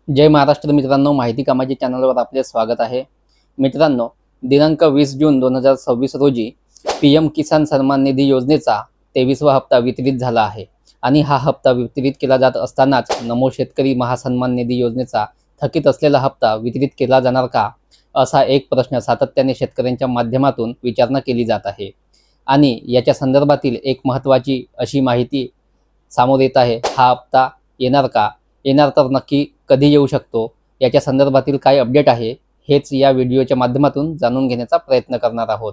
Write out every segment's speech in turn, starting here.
जय महाराष्ट्र मित्रांनो, माहिती कामाची चॅनलवर आपले स्वागत आहे। मित्रांनो, दिनांक 20 जून 2026 रोजी PM किसान सन्मान निधी योजनेचा 23वा हप्ता वितरित झाला आहे आणि हा हप्ता वितरित केला जात असतानाच नमो शेतकरी महासन्मान निधी योजनेचा थकीत असलेला हप्ता वितरित केला जाणार का, असा एक प्रश्न सातत्याने शेतकऱ्यांच्या माध्यमातून विचारणा केली जात आहे। आणि याच्या संदर्भातील एक महत्त्वाची अशी माहिती समोर येत आहे। हा हप्ता येणार का, येणार तर नक्की कधी येऊ शकतो, याच्या संदर्भातील काय अपडेट आहे हेच या व्हिडिओच्या माध्यमातून जाणून घेण्याचा प्रयत्न करणार आहोत।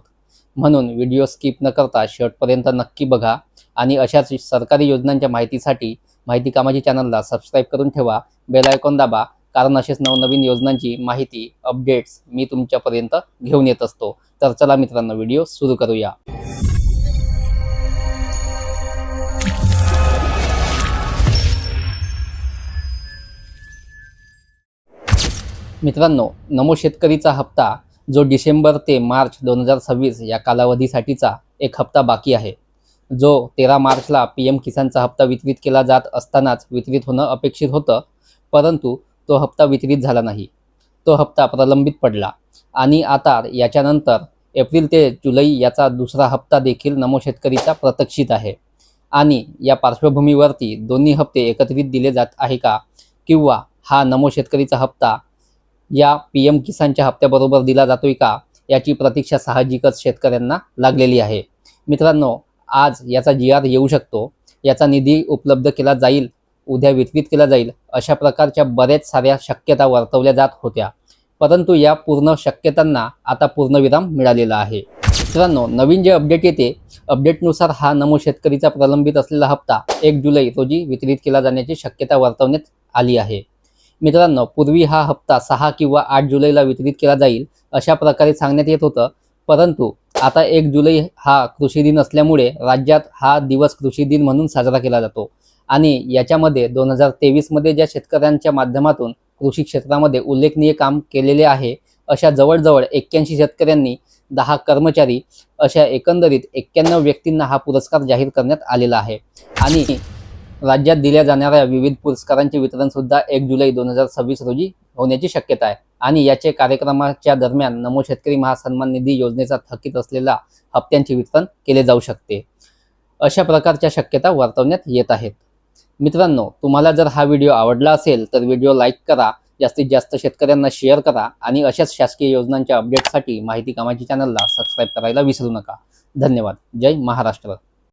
म्हणून व्हिडिओ स्किप न करता शेवटपर्यंत नक्की बघा आणि अशाच सरकारी योजनांच्या माहितीसाठी माहिती कामाची चॅनलला सबस्क्राईब करून ठेवा, बेल आयकॉन दाबा, कारण असेच नवनवीन योजनांची माहिती अपडेट्स मी तुमच्यापर्यंत घेऊन येत असतो। तर चला मित्रांनो, व्हिडिओ सुरू करूया। मित्रांनो, नमो शेतकरीचा हप्ता जो डिसेंबर ते मार्च 2026 या कालावधीसाठीचा एक हप्ता बाकी आहे, जो 13 मार्चला PM किसानचा हप्ता वितरित केला जात असतानाच वितरित होणं अपेक्षित होतं, परंतु तो हप्ता वितरित झाला नाही। तो हप्ता प्रलंबित पडला आणि आता याच्यानंतर एप्रिल ते जुलै याचा दुसरा हप्ता देखील नमो शेतकरीचा प्रतीक्षित आहे। आणि या पार्श्वभूमीवरती दोन्ही हप्ते एकत्रित दिले जात आहे का, किंवा हा नमो शेतकरीचा हप्ता या PM किसानच्या हप्त्याबरोबर दिला जातोय का, याची प्रतीक्षा साहजिकच शेतकऱ्यांना लागलेली आहे। मित्रांनो, आज याचा GR येऊ शकतो, याचा निधी उपलब्ध केला जाईल, उद्या वितरित केला जाईल, अशा प्रकारच्या बऱ्याच साऱ्या शक्यता वर्तवल्या जात होत्या, परंतु या पूर्ण शक्यतांना आता पूर्णविराम मिळालेला आहे। मित्रांनो, नवीन जे अपडेट येते, अपडेटनुसार हा नमो शेतकरीचा प्रलंबित असलेला हप्ता 1 जुलै रोजी वितरित केला जाण्याची शक्यता वर्तवण्यात आली आहे। मित्रांनो, पूर्वी हा हप्ता 6 किंवा 8 जुलैला वितरित केला जाईल अशा प्रकारे सांगण्यात येत होतं, परंतु आता 1 जुलै हा कृषी दिन असल्यामुळे राज्यात हा दिवस कृषी दिन म्हणून साजरा केला जातो आणि याच्यामध्ये 2023 मध्ये ज्या शेतकऱ्यांच्या माध्यमातून कृषी क्षेत्रामध्ये उल्लेखनीय काम केलेले आहे, अशा जवळजवळ 81 शेतकऱ्यांनी, 10 कर्मचारी, अशा एकंदरीत 91 व्यक्तींना हा पुरस्कार जाहीर करण्यात आलेला आहे। आणि राज्यात दिल्या जाणाऱ्या विविध पुरस्कारांचे वितरण सुद्धा 1 जुलै 2026 रोजी होण्याची शक्यता आहे आणि याचे कार्यक्रमाच्या दरम्यान नमो शेतकरी महासन्मान निधी योजनेचा थकीत असलेला हप्त्यांचे वितरण केले जाऊ शकते, अशा प्रकारच्या शक्यता वर्तवण्यात येत आहेत। मित्रांनो, तुम्हाला जर हा व्हिडिओ आवडला असेल तर व्हिडिओ लाईक करा, जास्तीत जास्त शेतकऱ्यांना शेअर करा आणि अशाच शासकीय योजनांच्या अपडेटसाठी माहिती कामाची चॅनलला सबस्क्राईब करायला विसरू नका। धन्यवाद। जय महाराष्ट्र।